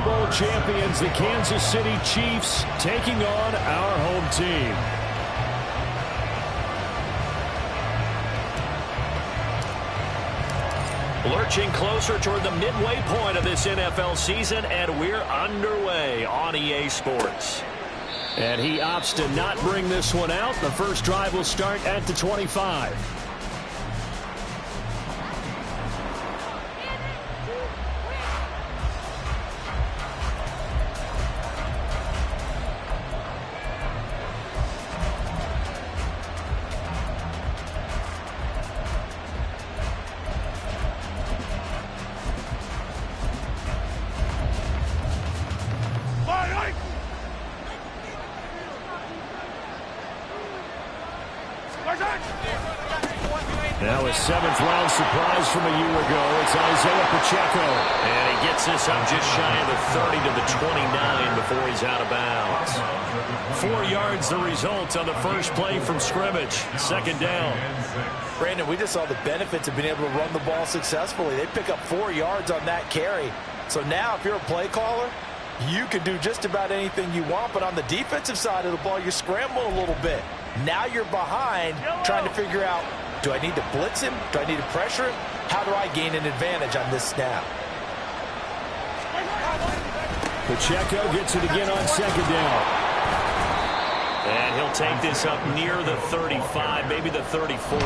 Super Bowl champions, the Kansas City Chiefs, taking on our home team. Lurching closer toward the midway point of this NFL season, and we're underway on EA Sports. And he opts to not bring this one out. The first drive will start at the 25. Now a seventh-round surprise from a year ago. It's Isaiah Pacheco. And he gets this up just shy of the 30 to the 29 before he's out of bounds. 4 yards the result on the first play from scrimmage. Second down. Brandon, we just saw the benefits of being able to run the ball successfully. They pick up 4 yards on that carry. So now if you're a play caller, you can do just about anything you want. But on the defensive side of the ball, you scramble a little bit. Now you're behind trying to figure out, do I need to blitz him? Do I need to pressure him? How do I gain an advantage on this snap? Pacheco gets it again on second down. And he'll take this up near the 35, maybe the 34.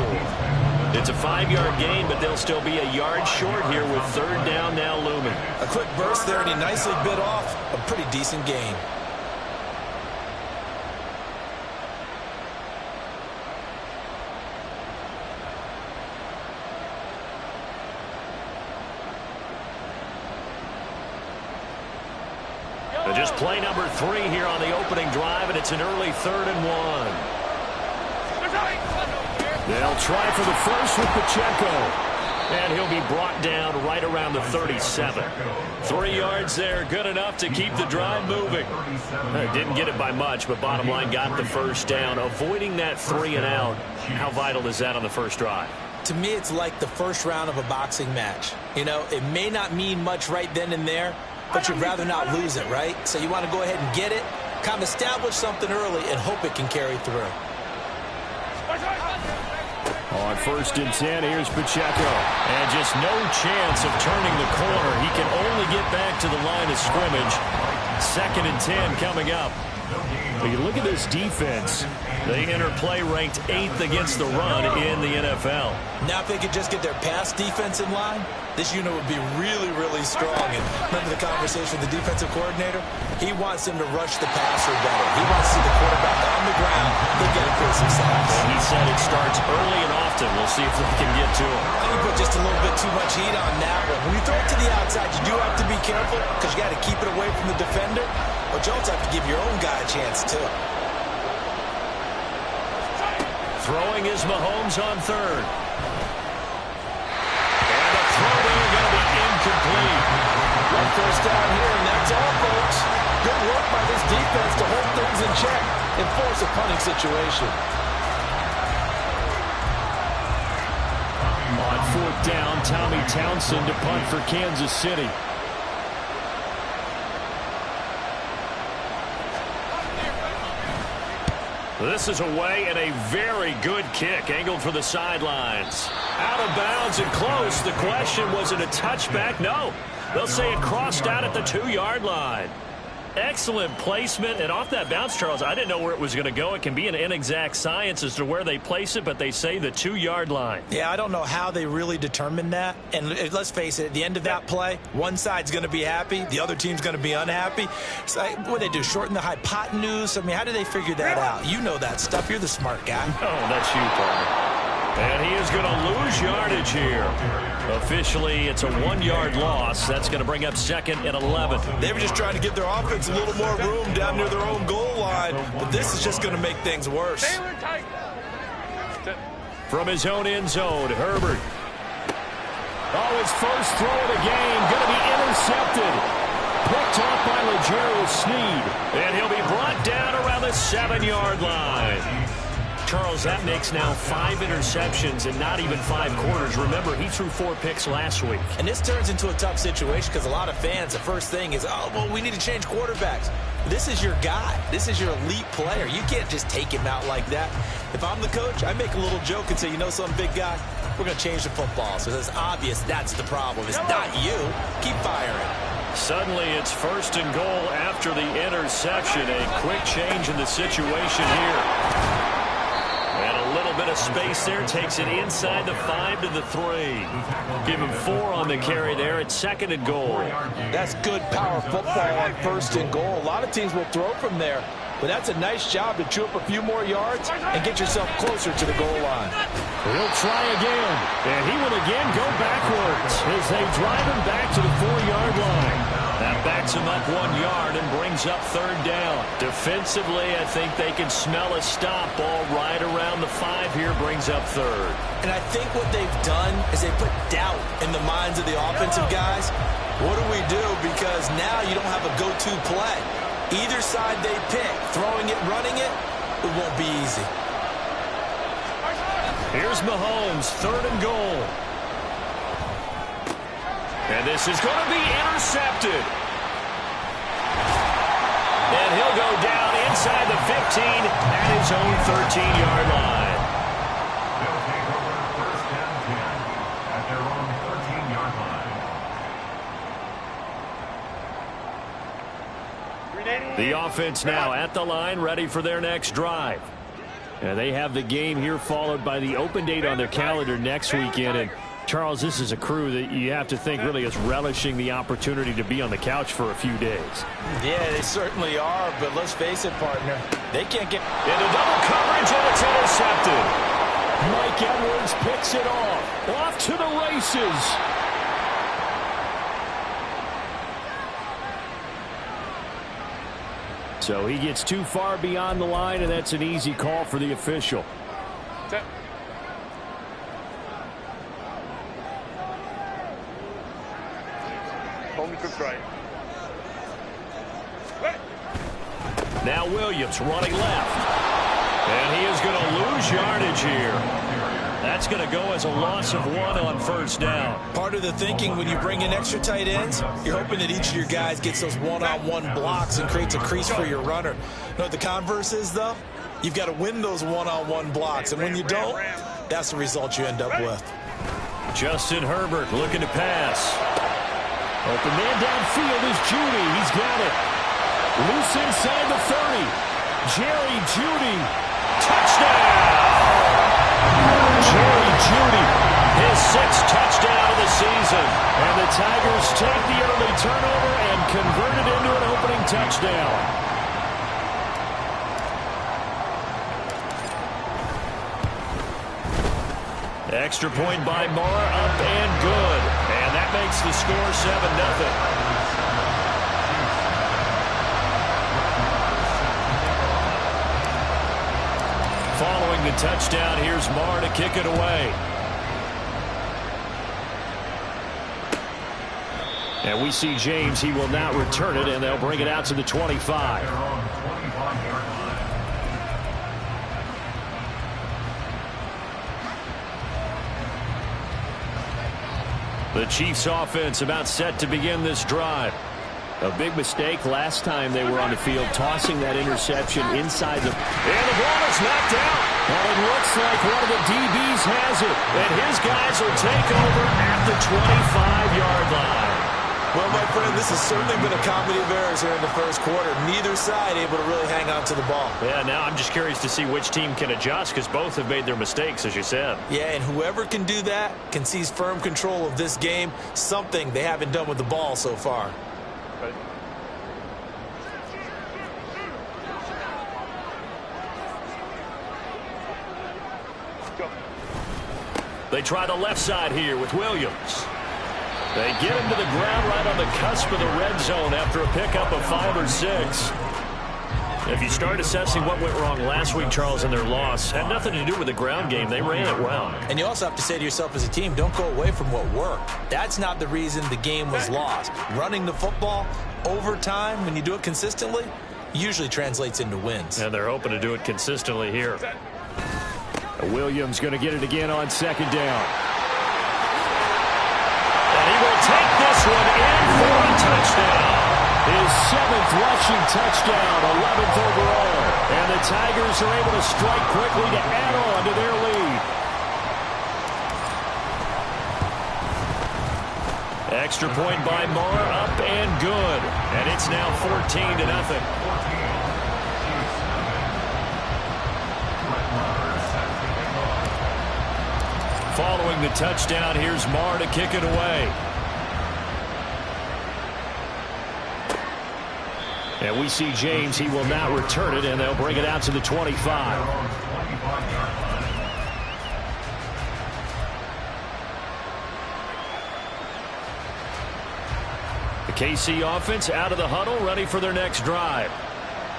It's a 5-yard gain, but they'll still be a yard short here with third down now looming. A quick burst there, and he nicely bit off a pretty decent gain. Just play number 3 here on the opening drive, and it's an early 3rd and 1. They'll try for the first with Pacheco. And he'll be brought down right around the 37. 3 yards there, good enough to keep the drive moving. Didn't get it by much, but bottom line got the first down. Avoiding that 3 and out, how vital is that on the first drive? To me, it's like the first round of a boxing match. You know, it may not mean much right then and there, but you'd rather not lose it, right? So you want to go ahead and get it, kind of establish something early, and hope it can carry through. On 1st and 10, here's Pacheco. And just no chance of turning the corner. He can only get back to the line of scrimmage. 2nd and 10 coming up. But you look at this defense. They enter play ranked 8th against the run in the NFL. Now if they could just get their pass defense in line, this unit would be really, really strong. And remember the conversation with the defensive coordinator? He wants them to rush the passer better. He wants to see the quarterback on the ground. They've got to create some sacks. And he said it starts early and often. We'll see if they can get to him. I think put just a little bit too much heat on that one. When you throw it to the outside, you do have to be careful because you got to keep it away from the defender. But you also have to give your own guy a chance, too. Throwing is Mahomes on 3rd. And the throw there going to be incomplete. One first down here, and that's all, folks. Good work by this defense to hold things in check and force a punting situation. On 4th down, Tommy Townsend to punt for Kansas City. This is away and a very good kick angled for the sidelines. Out of bounds and close. The question, was it a touchback? No. They'll say it crossed out at the 2-yard line. Excellent placement, and off that bounce, Charles, I didn't know where it was going to go. It can be an inexact science as to where they place it, but they say the 2-yard line. Yeah, I don't know how they really determined that. And let's face it, at the end of that play, one side's going to be happy, the other team's going to be unhappy. So, what do they do, shorten the hypotenuse? I mean, how do they figure that out? You know that stuff. You're the smart guy. Oh, that's you, partner. And he is going to lose yardage here. Officially, it's a 1-yard loss. That's going to bring up 2nd and 11. They were just trying to give their offense a little more room down near their own goal line, but this is just going to make things worse. From his own end zone, Herbert. Oh, his first throw of the game, going to be intercepted. Picked off by L'Jarius Sneed. And he'll be brought down around the 7-yard line. Charles, that makes now 5 interceptions and not even 5 quarters. Remember, he threw 4 picks last week. And this turns into a tough situation because a lot of fans, the first thing is, oh, well, we need to change quarterbacks. This is your guy. This is your elite player. You can't just take him out like that. If I'm the coach, I make a little joke and say, you know something, big guy? We're going to change the football. So it's obvious that's the problem. It's not you. Keep firing. Suddenly, it's 1st and goal after the interception. A quick change in the situation here. And a little bit of space there. Takes it inside the 5 to the 3. Give him 4 on the carry there. It's 2nd and goal. That's good power football on 1st and goal. A lot of teams will throw from there. But that's a nice job to chew up a few more yards and get yourself closer to the goal line. He'll try again. And he will again go backwards as they drive him back to the 4-yard line. That backs him up 1 yard and brings up 3rd down. Defensively, I think they can smell a stop. Ball right around the 5 here brings up 3rd. And I think what they've done is they put doubt in the minds of the offensive guys. What do we do? Because now you don't have a go-to play. Either side they pick, throwing it, running it, it won't be easy. Here's Mahomes, 3rd and goal. And this is going to be intercepted. And he'll go down inside the 15 at his own 13-yard line. They'll take over 1st and 10 at their own 13-yard line. The offense now at the line, ready for their next drive. And they have the game here followed by the open date on their calendar next weekend. And Charles, this is a crew that you have to think really is relishing the opportunity to be on the couch for a few days. Yeah, they certainly are, but let's face it, partner. They can't get into double coverage, and it's intercepted. Mike Edwards picks it off to the races. So he gets too far beyond the line, and that's an easy call for the official. Now Williams running left. And he is going to lose yardage here. That's going to go as a loss of 1 on 1st down. Part of the thinking when you bring in extra tight ends, you're hoping that each of your guys gets those one-on-one blocks and creates a crease for your runner. You know what the converse is, though? You've got to win those one-on-one blocks, and when you don't, that's the result you end up with. Justin Herbert looking to pass. Open man downfield is Judy. He's got it. Loose inside the 30. Jerry Judy. Touchdown! Jerry Judy, his 6th touchdown of the season. And the Tigers take the early turnover and convert it into an opening touchdown. Extra point by Mara, up and good. And that makes the score 7-0. Following the touchdown, here's Marr to kick it away. And we see James. He will now return it, and they'll bring it out to the 25. The Chiefs offense about set to begin this drive. A big mistake last time they were on the field, tossing that interception inside the... And the ball is knocked out. And it looks like one of the DBs has it. And his guys will take over at the 25-yard line. Well, my friend, this has certainly been a comedy of errors here in the 1st quarter. Neither side able to really hang on to the ball. Yeah, now I'm just curious to see which team can adjust because both have made their mistakes, as you said. Yeah, and whoever can do that can seize firm control of this game, something they haven't done with the ball so far. They try the left side here with Williams. They get him to the ground right on the cusp of the red zone after a pickup of 5 or 6. If you start assessing what went wrong last week, Charles, in their loss, had nothing to do with the ground game. They ran it well. And you also have to say to yourself as a team, don't go away from what worked. That's not the reason the game was lost. Running the football over time, when you do it consistently, usually translates into wins. And they're hoping to do it consistently here. Williams going to get it again on second down. And he will take this one in for a touchdown. His 7th rushing touchdown, 11th overall. And the Tigers are able to strike quickly to add on to their lead. Extra point by Marr, up and good. And it's now 14-0. Following the touchdown, here's Marr to kick it away. And we see James. He will not return it, and they'll bring it out to the 25. The KC offense out of the huddle, ready for their next drive.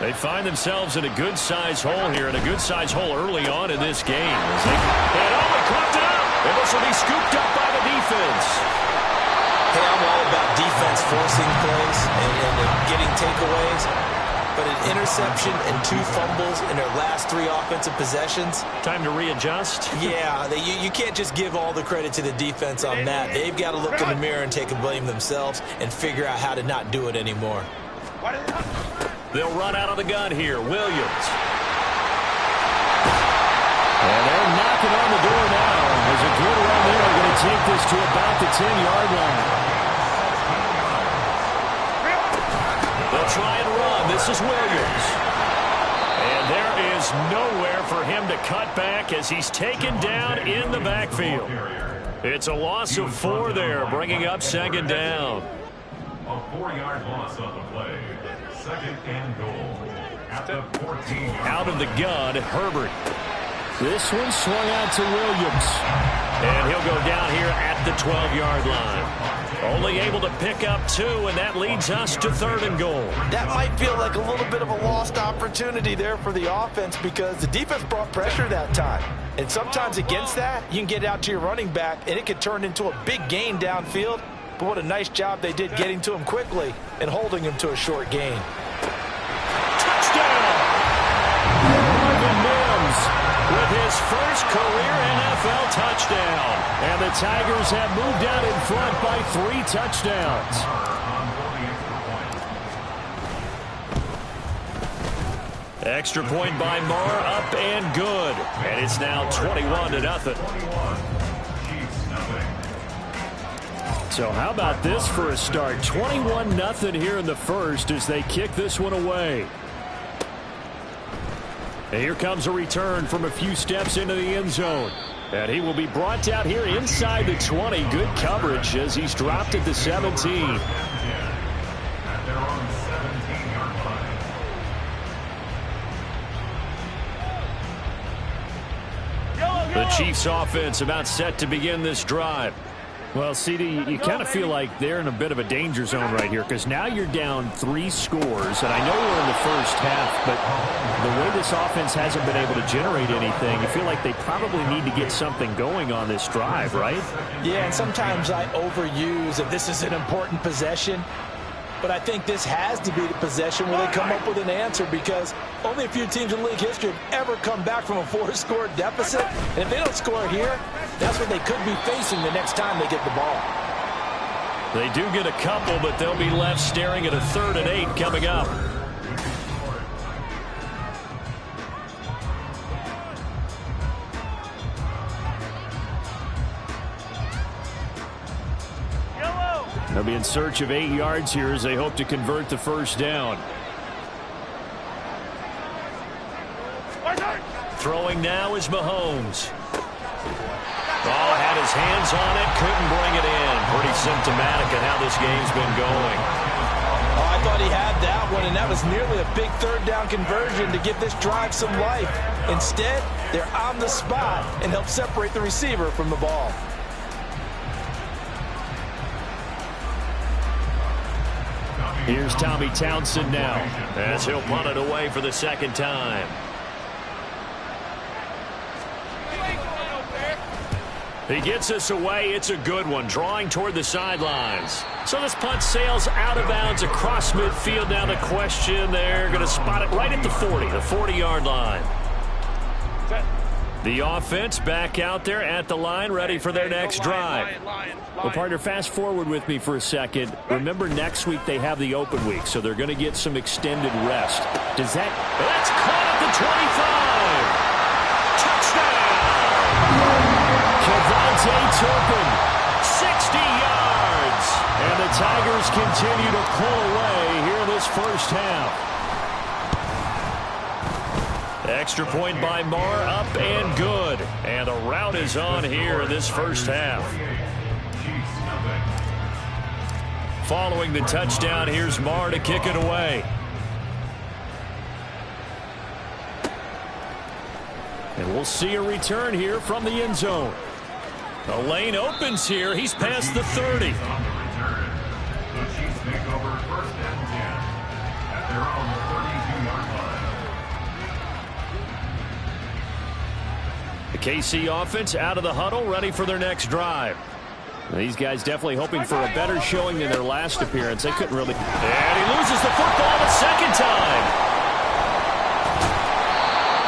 They find themselves in a good-sized hole here, and a good-sized hole early on in this game. And they caught it up, and this will be scooped up by the defense. Hey, I'm all about defense forcing plays and getting takeaways. But an interception and 2 fumbles in their last 3 offensive possessions. Time to readjust. Yeah, you can't just give all the credit to the defense on that. They've got to look in the mirror and take a blame themselves and figure out how to not do it anymore. They'll run out of the gun here. Williams. And they're knocking on the door now. There's a good run there. They're going to take this to about the 10-yard line. They'll try and run. This is Williams. And there is nowhere for him to cut back as he's taken down in the backfield. It's a loss of 4 there, bringing up second down. A 4-yard loss on the play. Second and goal at the 14-yard line. Out of the gun, Herbert. This one swung out to Williams. And he'll go down here at the 12-yard line. Only able to pick up 2, and that leads us to 3rd and goal. That might feel like a little bit of a lost opportunity there for the offense because the defense brought pressure that time. And sometimes against that, you can get out to your running back, and it could turn into a big gain downfield. But what a nice job they did getting to him quickly and holding him to a short gain. Touchdown! Marvin Mims with his first career NFL touchdown. And the Tigers have moved out in front by 3 touchdowns. Extra point by Marr, up and good. And it's now 21-0. So how about this for a start? 21-0 here in the first as they kick this one away. And here comes a return from a few steps into the end zone. And he will be brought down here inside the 20. Good coverage as he's dropped at the 17. The Chiefs offense about set to begin this drive. Well, CD, you kind of feel like they're in a bit of a danger zone right here because now you're down 3 scores, and I know we're in the first half, but the way this offense hasn't been able to generate anything, you feel like they probably need to get something going on this drive, right? Yeah, and sometimes I overuse if this is an important possession, but I think this has to be the possession where they come up with an answer because only a few teams in league history have ever come back from a 4-score deficit, and if they don't score here, that's what they could be facing the next time they get the ball. They do get a couple, but they'll be left staring at a 3rd and 8 coming up. They'll be in search of 8 yards here as they hope to convert the first down. Throwing now is Mahomes. Oh, had his hands on it, couldn't bring it in. Pretty symptomatic of how this game's been going. Oh, I thought he had that one, and that was nearly a big 3rd down conversion to give this drive some life. Instead, they're on the spot and help separate the receiver from the ball. Here's Tommy Townsend now as he'll punt it away for the 2nd time. He gets us away. It's a good one, drawing toward the sidelines. So this punt sails out of bounds across midfield. Now the question, they're going to spot it right at the 40, the 40-yard line. The offense back out there at the line, ready for their next drive. Well, partner, fast forward with me for a second. Remember, next week they have the open week, so they're going to get some extended rest. That's caught at the 25. Touchdown! Kevontae Turpin, 60 yards. And the Tigers continue to pull away here in this first half. Extra point by Marr, up and good. And the rout is on here in this first half. Following the touchdown, here's Marr to kick it away. And we'll see a return here from the end zone. The lane opens here. He's past the 30. The KC offense out of the huddle, ready for their next drive. These guys definitely hoping for a better showing than their last appearance. They couldn't really. And he loses the football the second time.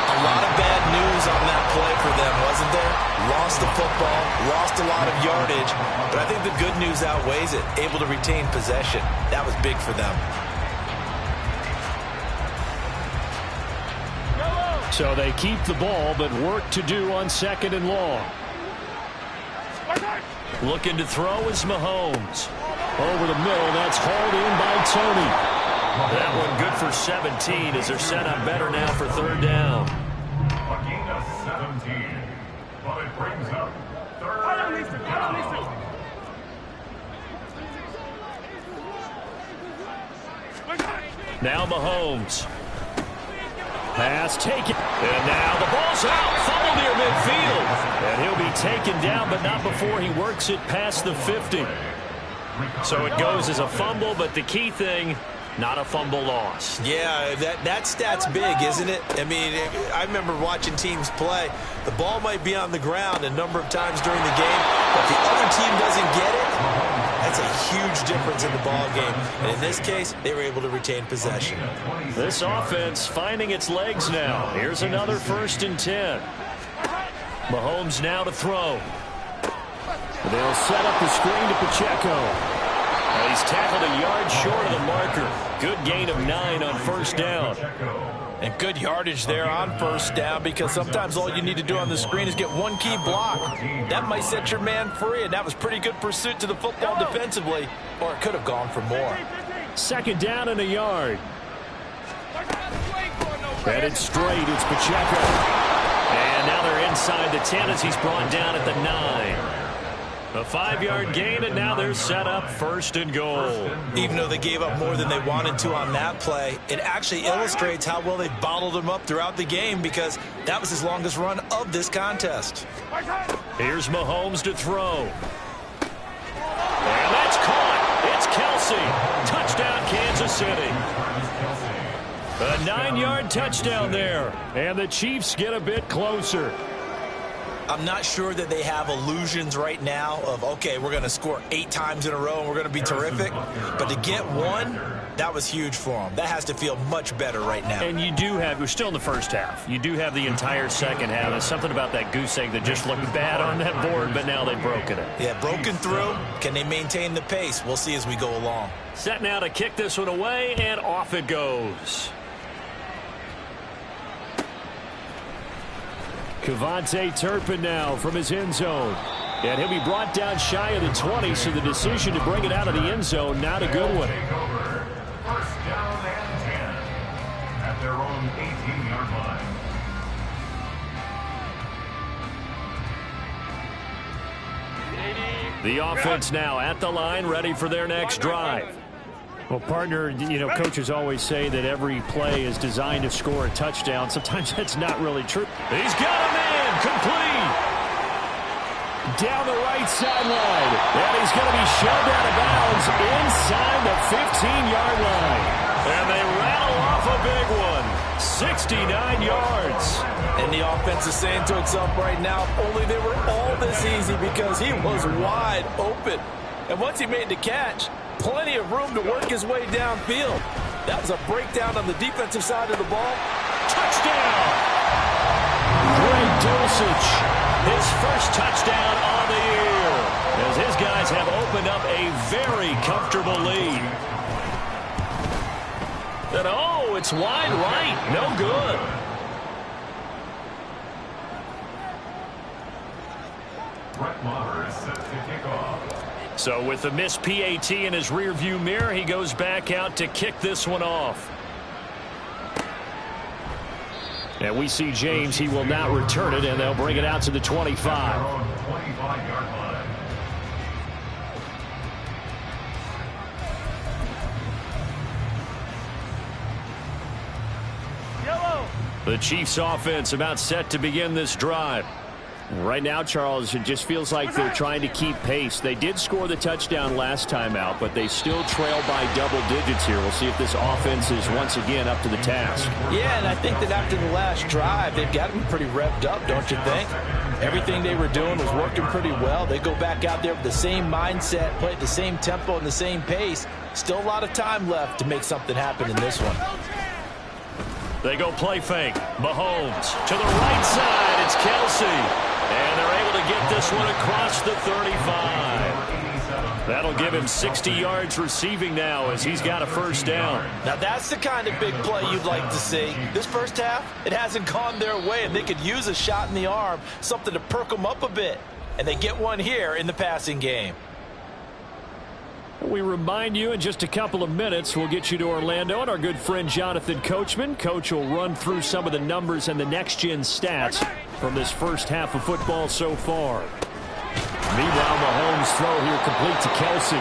A lot of bad news on that play for them, wasn't there? Lost the football, lost a lot of yardage, but I think the good news outweighs it. Able to retain possession. That was big for them. So they keep the ball, but work to do on second and long. Looking to throw is Mahomes. Over the middle, that's hauled in by Tony. That one good for 17 as they're set up better now for third down. Gain of 17, but it brings up third down. Now Mahomes. Pass taken. And now the ball's out. Fumble near midfield. And he'll be taken down, but not before he works it past the 50. So it goes as a fumble, but the key thing, not a fumble loss. Yeah, that stat's big, isn't it? I mean, I remember watching teams play. The ball might be on the ground a number of times during the game, but if the other team doesn't get it, that's a huge difference in the ball game. And in this case, they were able to retain possession. This offense finding its legs now. Here's another 1st and 10. Mahomes now to throw. They'll set up the screen to Pacheco. And he's tackled a yard short of the marker. Good gain of 9 on first down. And good yardage there on first down, because sometimes all you need to do on the screen is get one key block. That might set your man free, and that was pretty good pursuit to the football defensively, or it could have gone for more. Second down and a yard. Headed straight, it's Pacheco. And now they're inside the 10 as he's brought down at the 9. A 5-yard gain, and now they're set up 1st and goal. Even though they gave up more than they wanted to on that play, it actually illustrates how well they bottled him up throughout the game, because that was his longest run of this contest. Here's Mahomes to throw. And that's caught. It's Kelsey. Touchdown, Kansas City. A 9-yard touchdown there. And the Chiefs get a bit closer. I'm not sure that they have illusions right now of, okay, we're going to score 8 times in a row and we're going to be terrific. But to get one, that was huge for them. That has to feel much better right now. And you do have, we're still in the first half. You do have the entire second half. There's something about that goose egg that just looked bad on that board, but now they've broken it. Yeah, broken through. Can they maintain the pace? We'll see as we go along. Set now to kick this one away, and off it goes. Kevontae Turpin now from his end zone. And he'll be brought down shy of the 20, so the decision to bring it out of the end zone, not a good one. First down and 10 at their own 18-yard line. The offense now at the line, ready for their next drive. Well, partner, you know, coaches always say that every play is designed to score a touchdown. Sometimes that's not really true. He's got a man, complete. Down the right sideline. And he's going to be shoved out of bounds inside the 15-yard line. And they rattle off a big one. 69 yards. And the offense is saying to itself right now, if only they were all this easy, because he was wide open. And once he made the catch, plenty of room to work his way downfield. That was a breakdown on the defensive side of the ball. Touchdown! Greg Dulcich, his first touchdown on the year, as his guys have opened up a very comfortable lead. And oh, it's wide right. No good. Brett Maher is set to kick off. So with the missed PAT in his rearview mirror, he goes back out to kick this one off. And we see James. He will not return it, and they'll bring it out to the 25. 25-yard line. The Chiefs offense about set to begin this drive. Right now, Charles, it just feels like they're trying to keep pace. They did score the touchdown last time out, but they still trail by double digits here. We'll see if this offense is once again up to the task. Yeah, and I think that after the last drive, they've got to be pretty revved up, don't you think? Everything they were doing was working pretty well. They go back out there with the same mindset, play at the same tempo and the same pace. Still a lot of time left to make something happen in this one. They go play fake. Mahomes to the right side. It's Kelsey. And they're able to get this one across the 35. That'll give him 60 yards receiving now as he's got a first down. Now that's the kind of big play you'd like to see. This first half, it hasn't gone their way, and they could use a shot in the arm, something to perk them up a bit. And they get one here in the passing game. We remind you in just a couple of minutes we'll get you to Orlando and our good friend Jonathan Coachman. Coach will run through some of the numbers and the next-gen stats from this first half of football so far. Meanwhile, Mahomes' throw here complete to Kelsey.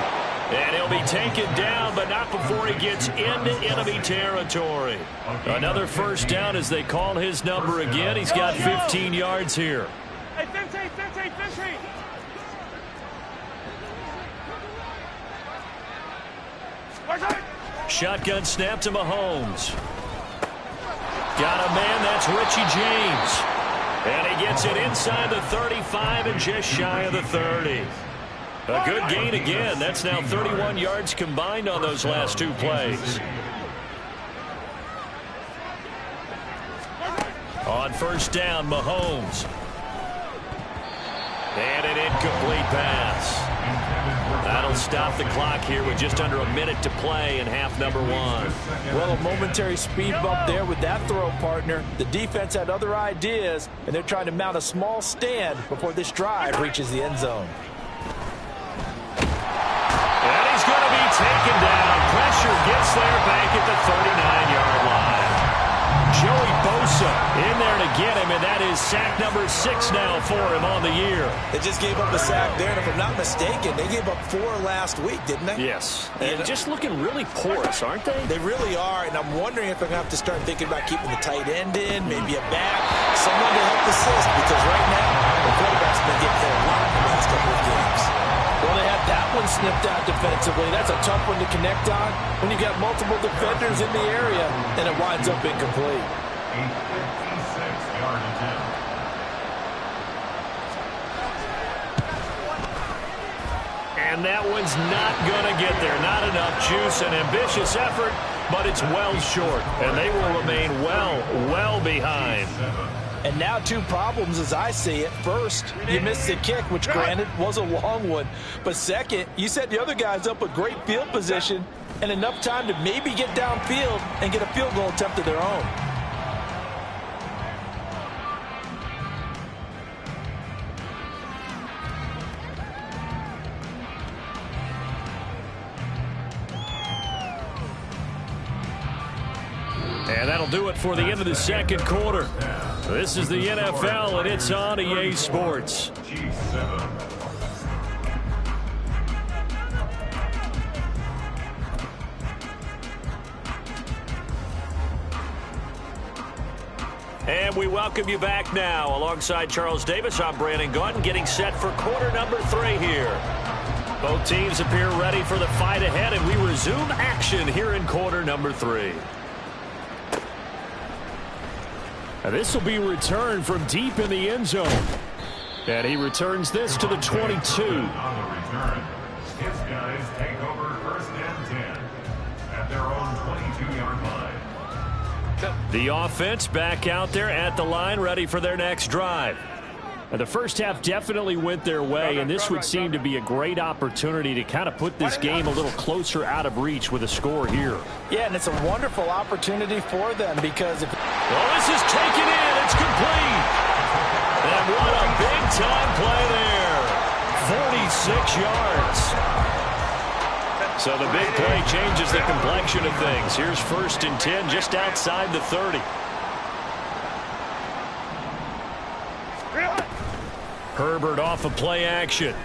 And he'll be taken down, but not before he gets into enemy territory. Another first down as they call his number again. He's got 15 yards here. Hey, 15. Shotgun snap to Mahomes. Got a man, that's Richie James. And he gets it inside the 35 and just shy of the 30. A good gain again. That's now 31 yards combined on those last two plays. On first down, Mahomes. And an incomplete pass. That'll stop the clock here with just under a minute to play in half number one. Well, a momentary speed bump there with that throw, partner. The defense had other ideas, and they're trying to mount a small stand before this drive reaches the end zone. And he's going to be taken down. Pressure gets there back at the 39-yard line. Joey Bosa in there to get him, and that is sack number 6 now for him on the year. They just gave up a sack there, and if I'm not mistaken, they gave up 4 last week, didn't they? Yes. And just looking really porous, aren't they? They really are, and I'm wondering if I'm going to have to start thinking about keeping the tight end in, maybe a back, someone to help assist, because right now, the quarterback's been getting there a lot in the last couple of games. Well, they had that one snipped out defensively. That's a tough one to connect on when you've got multiple defenders in the area, and it winds up incomplete. A 56-yard attempt. And that one's not going to get there. Not enough juice. An ambitious effort, but it's well short. And they will remain well behind. And now 2 problems as I see it. First, you missed the kick, which granted was a long one. But second, you set the other guys up with great field position and enough time to maybe get downfield and get a field goal attempt of their own. And that'll do it for the end of the second quarter. This is the NFL, and it's on EA Sports. Chiefs 7. And we welcome you back now. Alongside Charles Davis, I'm Brandon Gaudin, getting set for quarter number 3 here. Both teams appear ready for the fight ahead, and we resume action here in quarter number 3. And this will be returned from deep in the end zone. And he returns this to the 22. On the return, his guys take over first and 10 at their own 22-yard line. The offense back out there at the line, ready for their next drive. The first half definitely went their way, and this would seem to be a great opportunity to kind of put this game a little closer out of reach with a score here. Yeah, and it's a wonderful opportunity for them because if... Well, this is taken in. It's complete. And what a big-time play there. 46 yards. So the big play changes the complexion of things. Here's 1st and 10 just outside the 30. Herbert off of play action. And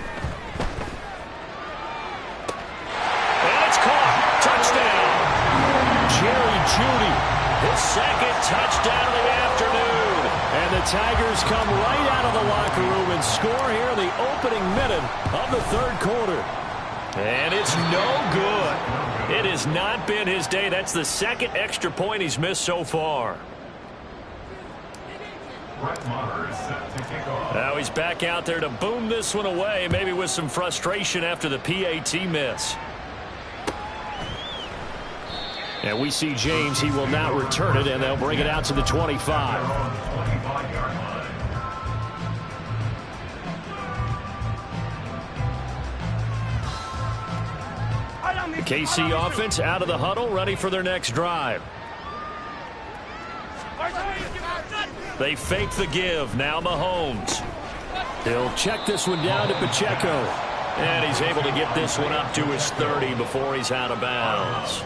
it's caught. Touchdown. Jerry Jeudy, his 2nd touchdown of the afternoon. And the Tigers come right out of the locker room and score here in the opening minute of the 3rd quarter. And it's no good. It has not been his day. That's the 2nd extra point he's missed so far. Now he's back out there to boom this one away, maybe with some frustration after the PAT miss. And we see James. He will not return it, and they'll bring it out to the 25. The KC offense out of the huddle, ready for their next drive. They fake the give. Now Mahomes. He'll check this one down to Pacheco. And he's able to get this one up to his 30 before he's out of bounds.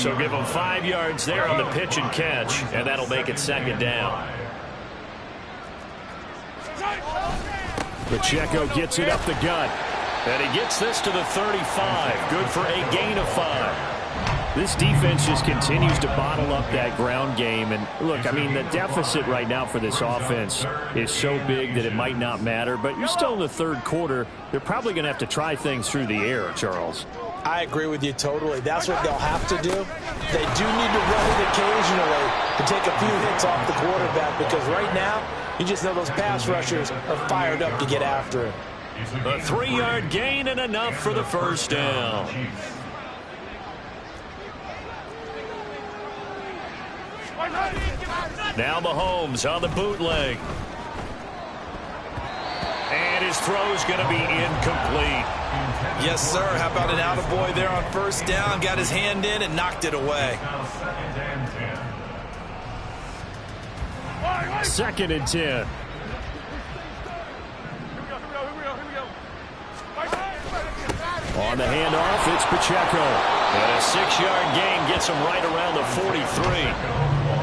So give him 5 yards there on the pitch and catch, and that'll make it 2nd down. Pacheco gets it up the gut. And he gets this to the 35. Good for a gain of 5. This defense just continues to bottle up that ground game. And look, I mean, the deficit right now for this offense is so big that it might not matter. But you're still in the 3rd quarter. They're probably going to have to try things through the air, Charles. I agree with you totally. That's what they'll have to do. They do need to run it occasionally to take a few hits off the quarterback, because right now, you just know those pass rushers are fired up to get after him. A 3-yard gain and enough for the 1st down. Now Mahomes on the bootleg. And his throw's going to be incomplete. Yes, sir. How about an attaboy there on 1st down? Got his hand in and knocked it away. 2nd and 10. On the handoff, it's Pacheco. And a 6-yard gain gets him right around the 43.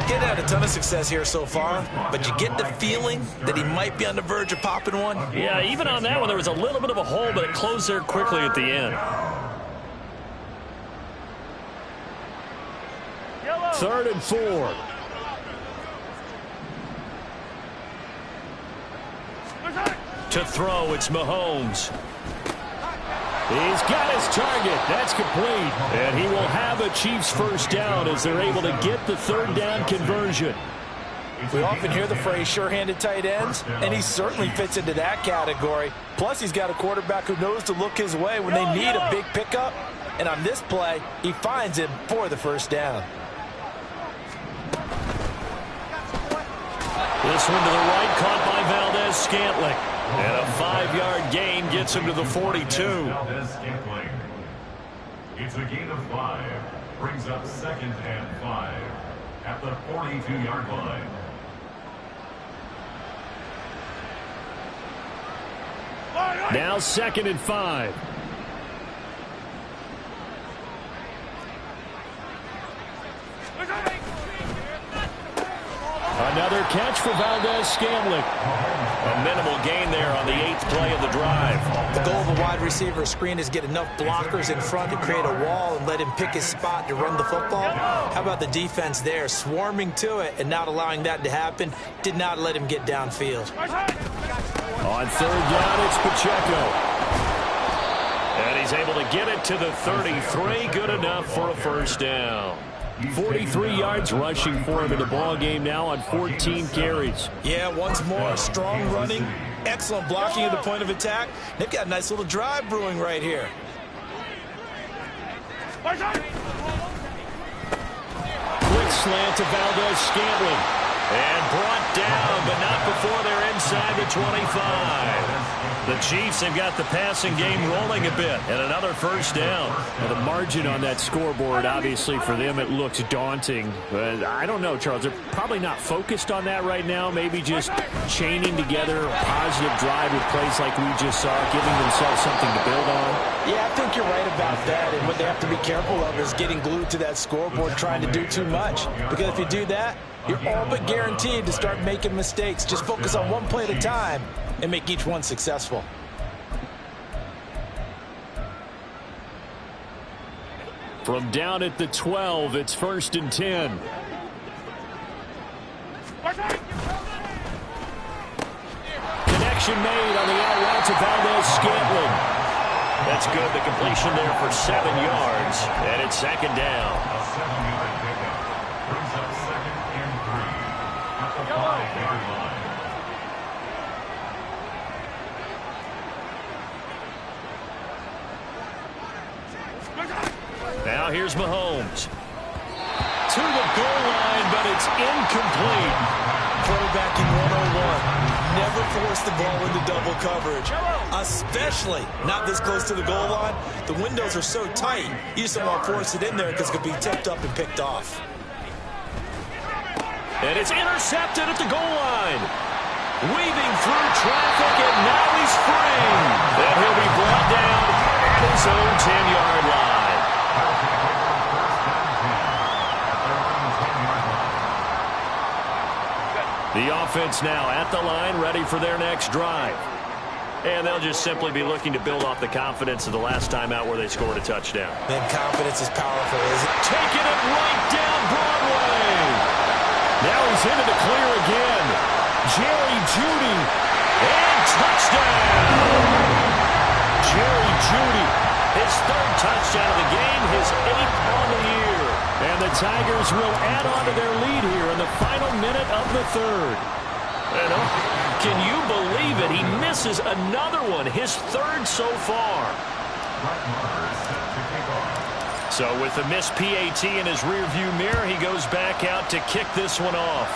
He's had a ton of success here so far, but you get the feeling that he might be on the verge of popping one. Yeah, even on that one, there was a little bit of a hole, but it closed there quickly at the end. 3rd and 4. To throw, it's Mahomes. He's got his target. That's complete. And he will have a Chiefs 1st down as they're able to get the 3rd down conversion. We often hear the phrase sure-handed tight ends, and he certainly fits into that category. Plus, he's got a quarterback who knows to look his way when they need a big pickup. And on this play, he finds him for the 1st down. This one to the right, caught by Valdez-Scantling. And a 5-yard gain gets him to the 42. It's a gain of 5. Brings up 2nd and 5 at the 42-yard line. Now 2nd and 5. Another catch for Valdez-Scantling. A minimal gain there on the 8th play of the drive. The goal of a wide receiver screen is get enough blockers in front to create a wall and let him pick his spot to run the football. How about the defense there, swarming to it and not allowing that to happen? Did not let him get downfield. On 3rd down, it's Pacheco. And he's able to get it to the 33. Good enough for a 1st down. 43 yards rushing for him in the ball game now on 14 carries. Yeah, once more, strong running, excellent blocking at the point of attack. They've got a nice little drive brewing right here. Quick quick slant to Valdez-Scantling. And brought down, but not before they're inside the 25. The Chiefs have got the passing game rolling a bit, and another first down. Well, the margin on that scoreboard, obviously, for them, it looks daunting. But I don't know, Charles. They're probably not focused on that right now. Maybe just chaining together a positive drive with plays like we just saw, giving themselves something to build on. Yeah, I think you're right about that. And what they have to be careful of is getting glued to that scoreboard, trying to do too much. Because if you do that, you're all but guaranteed to start making mistakes. Just focus on one play at a time and make each one successful. From down at the 12, it's 1st and 10. Connection made on the out route to Valdez-Scantling. That's good. The completion there for 7 yards, and it's 2nd down. A 7-yard pickup brings up 2nd and 3 at the 5-yard line. Now here's Mahomes. To the goal line, but it's incomplete. Quarterbacking 101. Never force the ball into double coverage, especially not this close to the goal line. The windows are so tight, you just don't want to force it in there because it could be tipped up and picked off. And it's intercepted at the goal line. Weaving through traffic, and now he's free. And he'll be brought down at his own 10-yard line. The offense now at the line, ready for their next drive. And they'll just simply be looking to build off the confidence of the last time out where they scored a touchdown. Man, confidence is powerful, isn't it? Taking it right down Broadway. Now he's into the clear again. Jerry Jeudy. And touchdown. Jerry Jeudy. His 3rd touchdown of the game, his 8th on the year. And the Tigers will add on to their lead here in the final minute of the 3rd. And can you believe it? He misses another one, his 3rd so far. So with the missed PAT in his rearview mirror, he goes back out to kick this one off.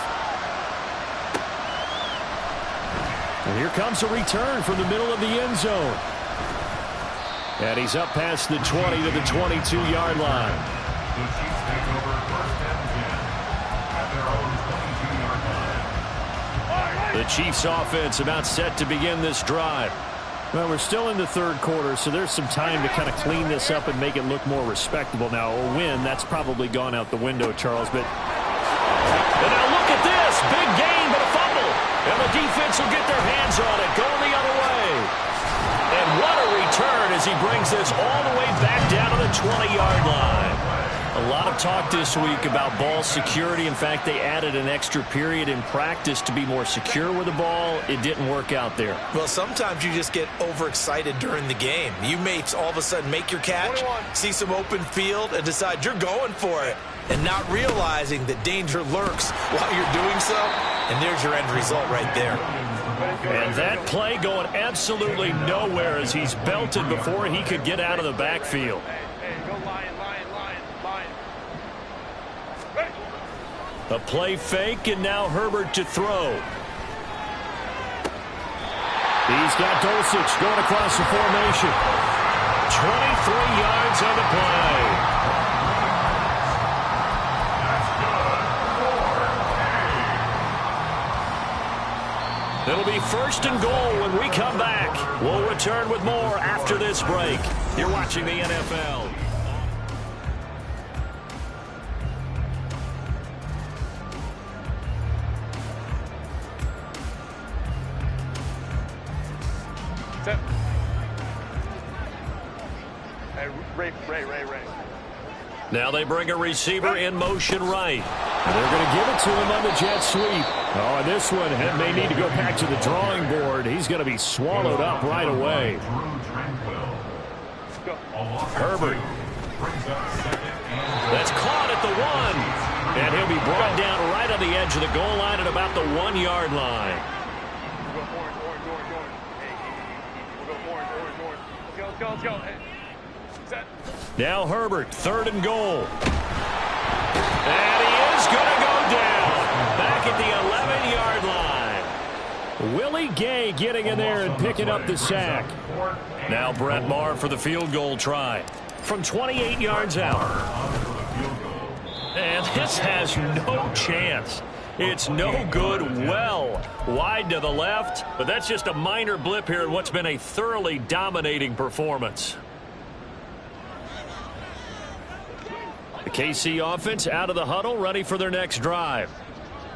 And here comes a return from the middle of the end zone. And he's up past the 20 to the 22-yard line. The Chiefs take over 1st and 10 at their own 22-yard line. The Chiefs offense about set to begin this drive. Well, we're still in the 3rd quarter, so there's some time to kind of clean this up and make it look more respectable. Now, a win, that's probably gone out the window, Charles. But and now look at this. Big gain, but a fumble. And the defense will get their hands on it, going the other way. And what a return as he brings this all the way back down to the 20-yard line. A lot of talk this week about ball security. In fact, they added an extra period in practice to be more secure with the ball. It didn't work out there. Well, sometimes you just get overexcited during the game. You may all of a sudden make your catch, see some open field, and decide you're going for it, and not realizing that danger lurks while you're doing so. And there's your end result right there. And that play going absolutely nowhere as he's belted before he could get out of the backfield. A play fake, and now Herbert to throw. He's got Dulcich going across the formation. 23 yards on the play. It'll be 1st and goal when we come back. We'll return with more after this break. You're watching the NFL. Ray. Now they bring a receiver in motion right. And they're going to give it to him on the jet sweep. Oh, and this one may need to go back to the drawing board. He's going to be swallowed up right away. Herbert. That's caught at the 1. And he'll be brought down right on the edge of the goal line at about the 1-yard line. Let's go. Now Herbert, 3rd and goal. And he is Gay getting in there and picking up the sack. Now Brett Maher for the field goal try from 28 yards out. And this has no chance. It's no good, well wide to the left, but that's just a minor blip here in what's been a thoroughly dominating performance. The KC offense out of the huddle, ready for their next drive.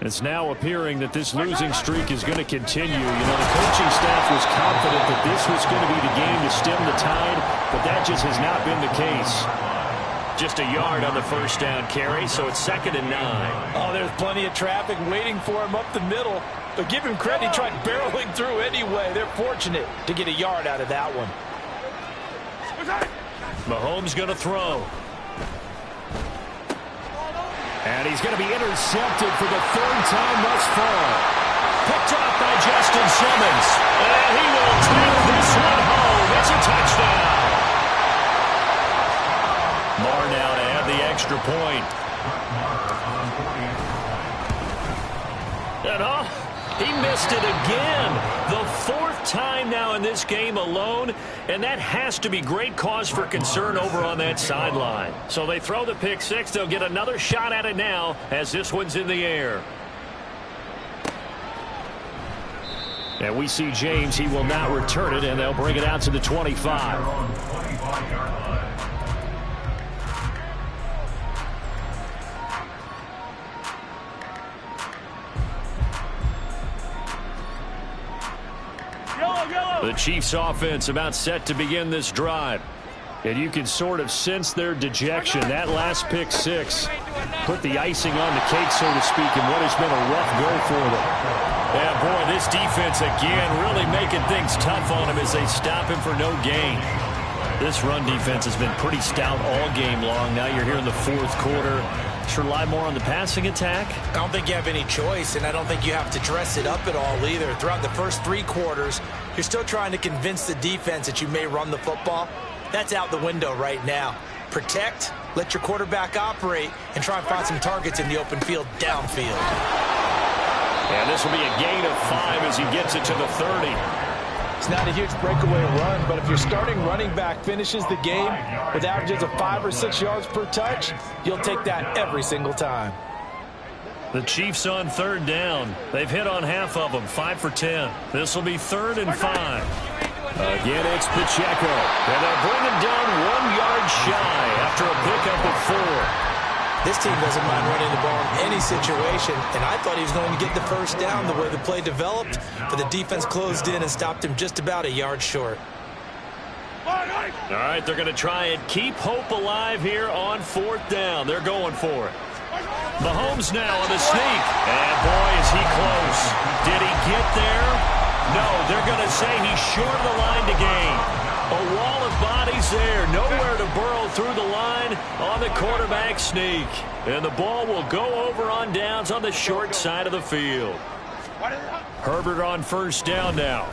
It's now appearing that this losing streak is going to continue. You know, the coaching staff was confident that this was going to be the game to stem the tide, but that just has not been the case. Just a yard on the first down carry, so it's 2nd and 9. Oh, there's plenty of traffic waiting for him up the middle. But give him credit, he tried barreling through anyway. They're fortunate to get a yard out of that one. Mahomes going to throw. And he's going to be intercepted for the 3rd time thus far. Picked up by Justin Simmons. And he will take this one home. It's a touchdown. Maher now to add the extra point. And he missed it again. The 4th time now in this game alone, and that has to be great cause for concern over on that sideline. So they throw the pick six. They'll get another shot at it now as this one's in the air. And we see James. He will not return it, and they'll bring it out to the 25. The Chiefs offense about set to begin this drive. And you can sort of sense their dejection. That last pick six put the icing on the cake, so to speak, in what has been a rough go for them. Yeah, boy, this defense again really making things tough on him as they stop him for no gain. This run defense has been pretty stout all game long. Now you're here in the 4th quarter. Should rely more on the passing attack? I don't think you have any choice, and I don't think you have to dress it up at all either. Throughout the first 3 quarters, you're still trying to convince the defense that you may run the football. That's out the window right now. Protect, let your quarterback operate, and try and find some targets in the open field downfield. And this will be a gain of 5 as he gets it to the 30. It's not a huge breakaway run, but if your starting running back finishes the game with averages of 5 or 6 yards per touch, you'll take that every single time. The Chiefs on 3rd down. They've hit on half of them, 5 for 10. This will be 3rd and 5. Again, it's Pacheco. And they'll bring him down 1 yard shy after a pickup of 4. This team doesn't mind running the ball in any situation, and I thought he was going to get the first down the way the play developed, but the defense closed in and stopped him just about a yard short. All right, they're going to try and keep hope alive here on 4th down. They're going for it. Mahomes now on the sneak. And, boy, is he close. Did he get there? No, they're going to say he's short of the line to gain. A wall of bodies there. Nowhere to burrow through the line on the quarterback sneak. And the ball will go over on downs on the short side of the field. Herbert on 1st down now.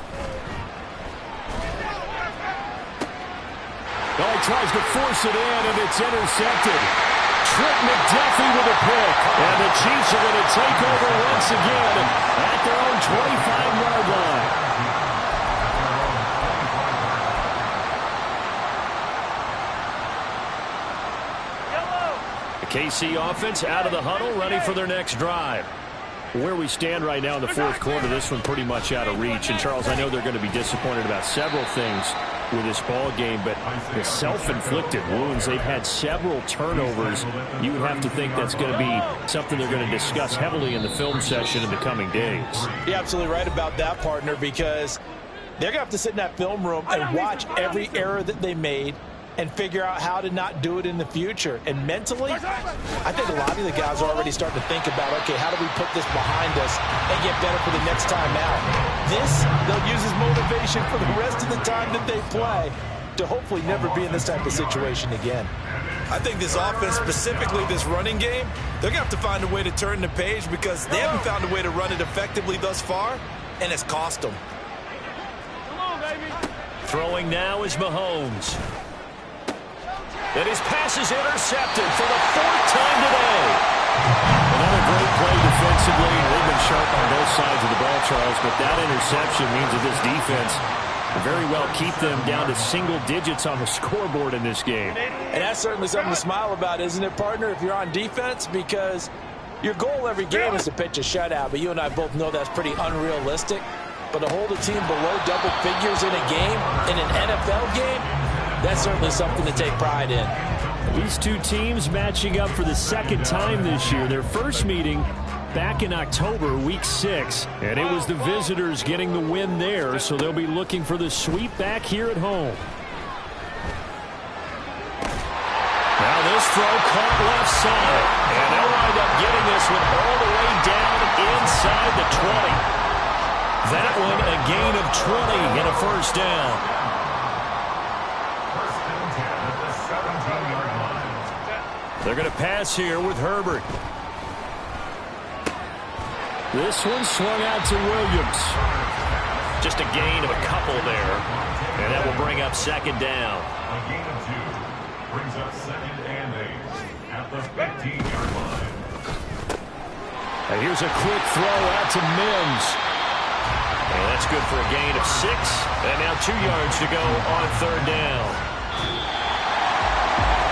Oh, he tries to force it in, and it's intercepted. Trent McDuffie with a pick. And the Chiefs are going to take over once again at their own 25-yard line. The KC offense out of the huddle, ready for their next drive. Where we stand right now in the 4th quarter, this one pretty much out of reach. And, Charles, I know they're going to be disappointed about several things with this ball game, but the self-inflicted wounds, they've had several turnovers. You would have to think that's going to be something they're going to discuss heavily in the film session in the coming days. You're absolutely right about that, partner, because they're going to have to sit in that film room and watch every error that they made and figure out how to not do it in the future. And mentally, I think a lot of the guys are already starting to think about, okay, how do we put this behind us and get better for the next time out? This, they'll use as motivation for the rest of the time that they play to hopefully never be in this type of situation again. I think this offense, specifically this running game, they're going to have to find a way to turn the page because they haven't found a way to run it effectively thus far, and it's cost them. Throwing now is Mahomes. And his pass is intercepted for the 4th time today. Another great play defensively. They've been sharp on both sides of the ball, Charles, but that interception means that this defense will very well keep them down to single digits on the scoreboard in this game. And that's certainly something to smile about, isn't it, partner, if you're on defense? Because your goal every game is to pitch a shutout, but you and I both know that's pretty unrealistic. But to hold a team below double figures in a game, in an NFL game, that's certainly something to take pride in. These two teams matching up for the second time this year. Their first meeting back in October, week 6, and it was the visitors getting the win there, so they'll be looking for the sweep back here at home. Now this throw caught left side, and they'll wind up getting this one all the way down inside the 20. That one a gain of 20 and a first down. First and 10 at the 17-yard line. They're going to pass here with Herbert. This one swung out to Williams. Just a gain of a couple there, and that will bring up second down. A gain of 2 brings up second and 8 at the 15-yard line. And here's a quick throw out to Mims. And that's good for a gain of 6. And now 2 yards to go on third down.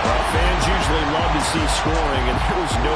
Well, fans usually love to see scoring, and there was no